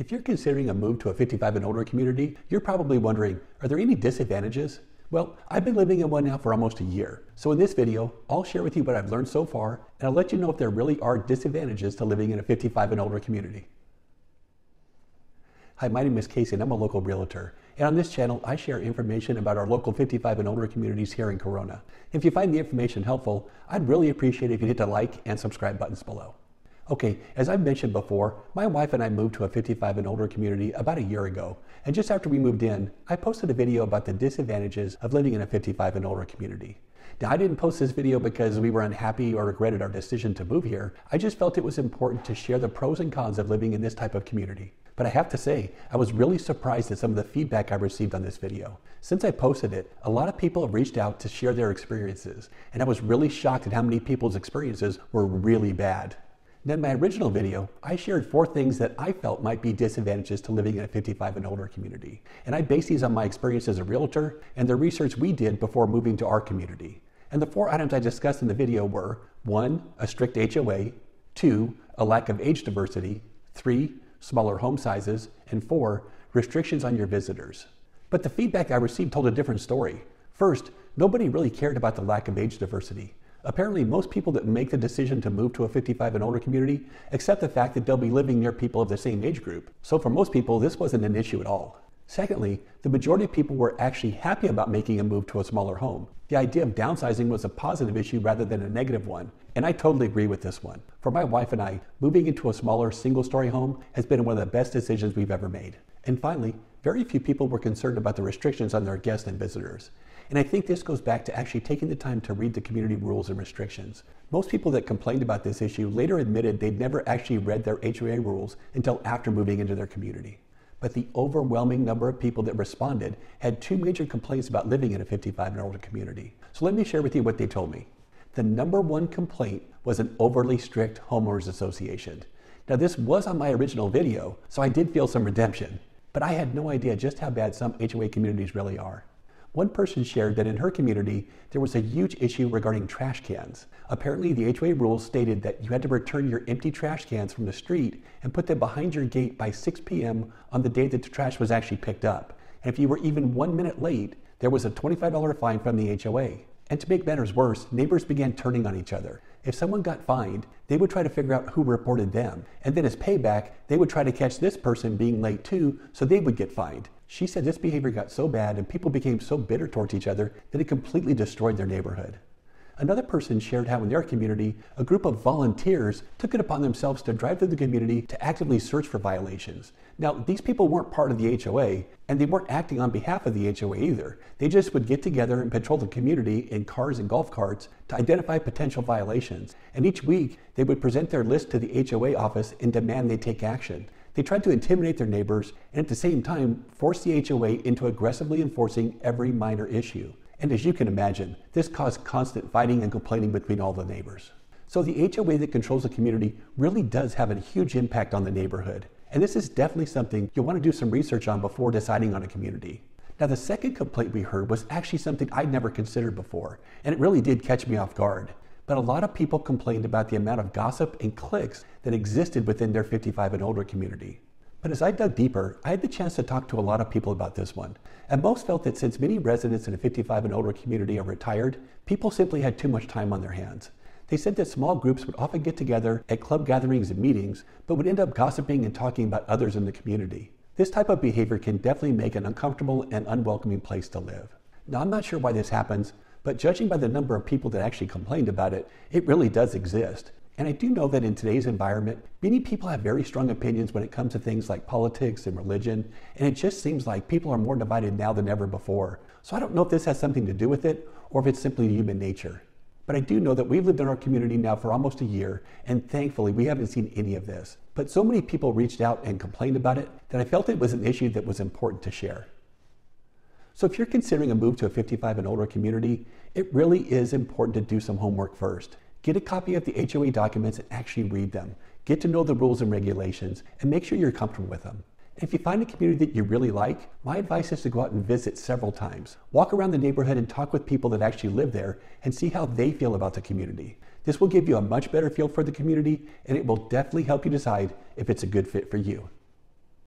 If you're considering a move to a 55 and older community, you're probably wondering, are there any disadvantages? Well, I've been living in one now for almost a year. So in this video, I'll share with you what I've learned so far, and I'll let you know if there really are disadvantages to living in a 55 and older community. Hi, my name is Casey and I'm a local realtor. And on this channel, I share information about our local 55 and older communities here in Corona. If you find the information helpful, I'd really appreciate it if you hit the like and subscribe buttons below. Okay, as I've mentioned before, my wife and I moved to a 55 and older community about a year ago. And just after we moved in, I posted a video about the disadvantages of living in a 55 and older community. Now, I didn't post this video because we were unhappy or regretted our decision to move here. I just felt it was important to share the pros and cons of living in this type of community. But I have to say, I was really surprised at some of the feedback I received on this video. Since I posted it, a lot of people have reached out to share their experiences, and I was really shocked at how many people's experiences were really bad. Now, in my original video, I shared 4 things that I felt might be disadvantages to living in a 55 and older community. And I based these on my experience as a realtor and the research we did before moving to our community. And the 4 items I discussed in the video were 1, a strict HOA, 2, a lack of age diversity, 3, smaller home sizes, and 4, restrictions on your visitors. But the feedback I received told a different story. First, nobody really cared about the lack of age diversity. Apparently, most people that make the decision to move to a 55 and older community accept the fact that they'll be living near people of the same age group. So for most people, this wasn't an issue at all. Secondly, the majority of people were actually happy about making a move to a smaller home. The idea of downsizing was a positive issue rather than a negative one, and I totally agree with this one. For my wife and I, moving into a smaller single-story home has been one of the best decisions we've ever made. And finally, very few people were concerned about the restrictions on their guests and visitors. And I think this goes back to actually taking the time to read the community rules and restrictions. Most people that complained about this issue later admitted they'd never actually read their HOA rules until after moving into their community. But the overwhelming number of people that responded had 2 major complaints about living in a 55 and older community. So let me share with you what they told me. The number 1 complaint was an overly strict homeowners association. Now, this was on my original video, so I did feel some redemption, but I had no idea just how bad some HOA communities really are. One person shared that in her community, there was a huge issue regarding trash cans. Apparently, the HOA rules stated that you had to return your empty trash cans from the street and put them behind your gate by 6 p.m. on the day that the trash was actually picked up. And if you were even 1 minute late, there was a $25 fine from the HOA. And to make matters worse, neighbors began turning on each other. If someone got fined, they would try to figure out who reported them. And then as payback, they would try to catch this person being late too, so they would get fined. She said this behavior got so bad and people became so bitter towards each other that it completely destroyed their neighborhood. Another person shared how in their community, a group of volunteers took it upon themselves to drive through the community to actively search for violations. Now, these people weren't part of the HOA, and they weren't acting on behalf of the HOA either. They just would get together and patrol the community in cars and golf carts to identify potential violations. And each week, they would present their list to the HOA office and demand they take action. They tried to intimidate their neighbors and at the same time force the HOA into aggressively enforcing every minor issue. And as you can imagine, this caused constant fighting and complaining between all the neighbors. So the HOA that controls the community really does have a huge impact on the neighborhood. And this is definitely something you'll want to do some research on before deciding on a community. Now, the second complaint we heard was actually something I'd never considered before, and it really did catch me off guard. But a lot of people complained about the amount of gossip and cliques that existed within their 55 and older community. But as I dug deeper, I had the chance to talk to a lot of people about this one. And most felt that since many residents in a 55 and older community are retired, people simply had too much time on their hands. They said that small groups would often get together at club gatherings and meetings, but would end up gossiping and talking about others in the community. This type of behavior can definitely make an uncomfortable and unwelcoming place to live. Now, I'm not sure why this happens, but judging by the number of people that actually complained about it, it really does exist. And I do know that in today's environment, many people have very strong opinions when it comes to things like politics and religion, and it just seems like people are more divided now than ever before. So I don't know if this has something to do with it, or if it's simply human nature. But I do know that we've lived in our community now for almost a year, and thankfully we haven't seen any of this. But so many people reached out and complained about it that I felt it was an issue that was important to share. So if you're considering a move to a 55 and older community, it really is important to do some homework first. Get a copy of the HOA documents and actually read them. Get to know the rules and regulations and make sure you're comfortable with them. And if you find a community that you really like, my advice is to go out and visit several times. Walk around the neighborhood and talk with people that actually live there and see how they feel about the community. This will give you a much better feel for the community, and it will definitely help you decide if it's a good fit for you.